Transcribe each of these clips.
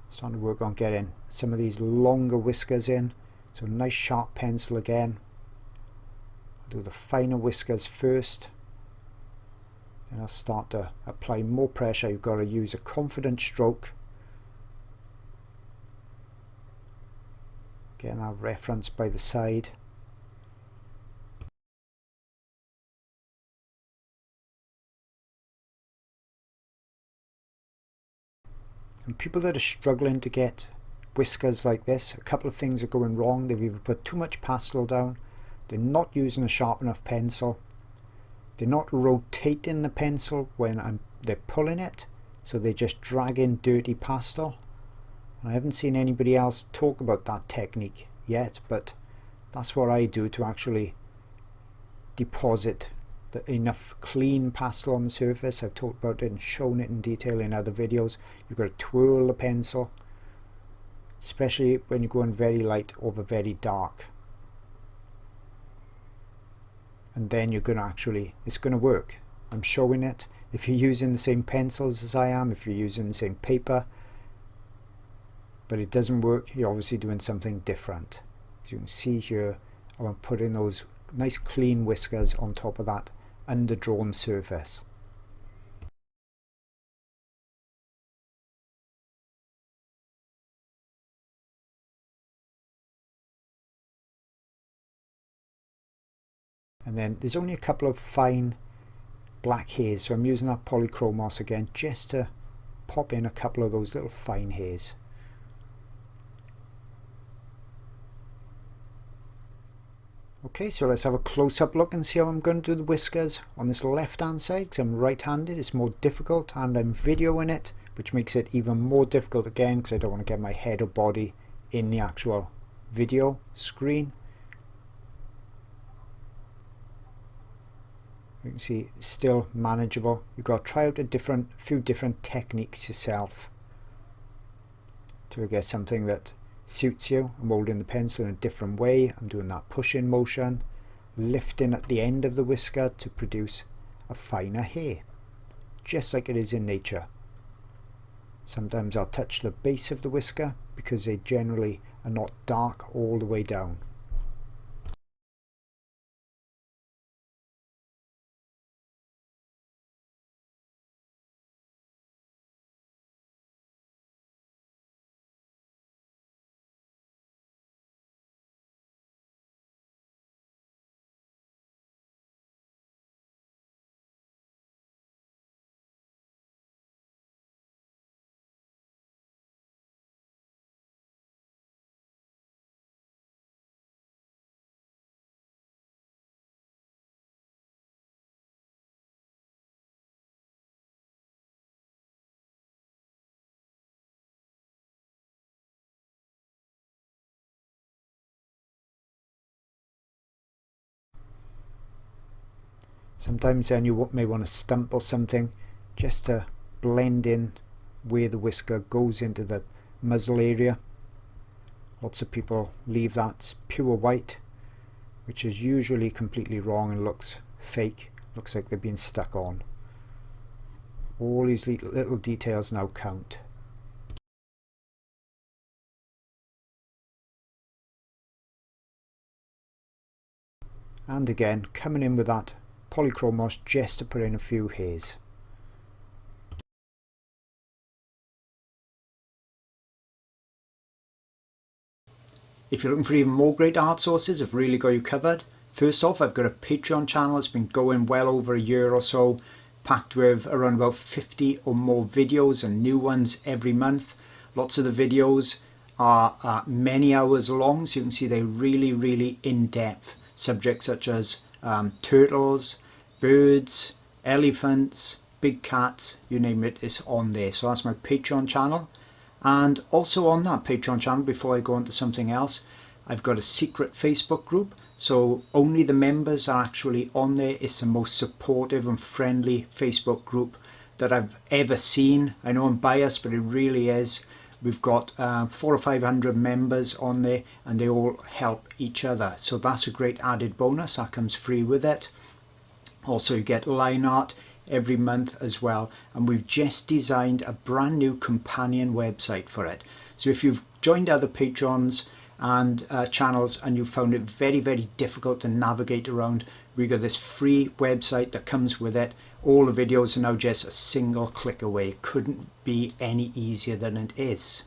Starting to work on getting some of these longer whiskers in. So nice sharp pencil again. I'll do the finer whiskers first. Then I'll start to apply more pressure. You've got to use a confident stroke. Getting that reference by the side. And people that are struggling to get whiskers like this, a couple of things are going wrong. They've either put too much pastel down, they're not using a sharp enough pencil, they're not rotating the pencil when they're pulling it, so they just drag in dirty pastel. And I haven't seen anybody else talk about that technique yet, but that's what I do to actually deposit enough clean pastel on the surface. I've talked about it and shown it in detail in other videos. You've got to twirl the pencil, especially when you're going very light over very dark, and then you're going to actually, it's going to work. I'm showing it. If you're using the same pencils as I am, if you're using the same paper, but it doesn't work, you're obviously doing something different. As you can see here, I'm putting those nice clean whiskers on top of that underdrawn surface. And then there's only a couple of fine black hairs, so I'm using that polychromos again just to pop in a couple of those little fine hairs. Okay, so let's have a close-up look and see how I'm going to do the whiskers on this left hand side, because I'm right-handed. It's more difficult, and I'm videoing it, which makes it even more difficult again because I don't want to get my head or body in the actual video screen. You can see it's still manageable. You've got to try out a few different techniques yourself till you get something that suits you. I'm holding the pencil in a different way. I'm doing that pushing motion, lifting at the end of the whisker to produce a finer hair, just like it is in nature. Sometimes I'll touch the base of the whisker because they generally are not dark all the way down. Sometimes then you may want to stump or something just to blend in where the whisker goes into the muzzle area. Lots of people leave that pure white, which is usually completely wrong and looks fake, looks like they've been stuck on. All these little details now count. And again, coming in with that polychromos just to put in a few hairs. If you're looking for even more great art sources, I've really got you covered. First off, I've got a Patreon channel. It's been going well over a year or so, packed with around about 50 or more videos and new ones every month. Lots of the videos are many hours long, so you can see they're really in-depth. Subjects such as turtles, birds, elephants, big cats, you name it, it's on there. So that's my Patreon channel. And also on that Patreon channel, before I go on to something else, I've got a secret Facebook group. So only the members are actually on there. It's the most supportive and friendly Facebook group that I've ever seen. I know I'm biased, but it really is. We've got 400 or 500 members on there, and they all help each other. So that's a great added bonus. That comes free with it. Also, you get line art every month as well, and we've just designed a brand new companion website for it. So if you've joined other Patreons and channels and you found it very, very difficult to navigate around, we got this free website that comes with it. All the videos are now just a single click away. It couldn't be any easier than it is.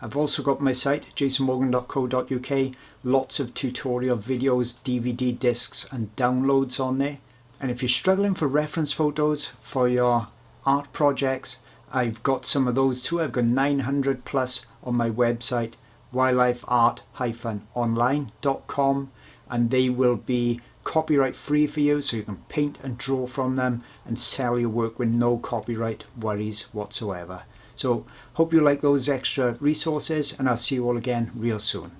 I've also got my site, jasonmorgan.co.uk, lots of tutorial videos, DVD discs and downloads on there. And if you're struggling for reference photos for your art projects, I've got some of those too. I've got 900 plus on my website, wildlifeart-online.com, and they will be copyright free for you, so you can paint and draw from them and sell your work with no copyright worries whatsoever. So hope you like those extra resources, and I'll see you all again real soon.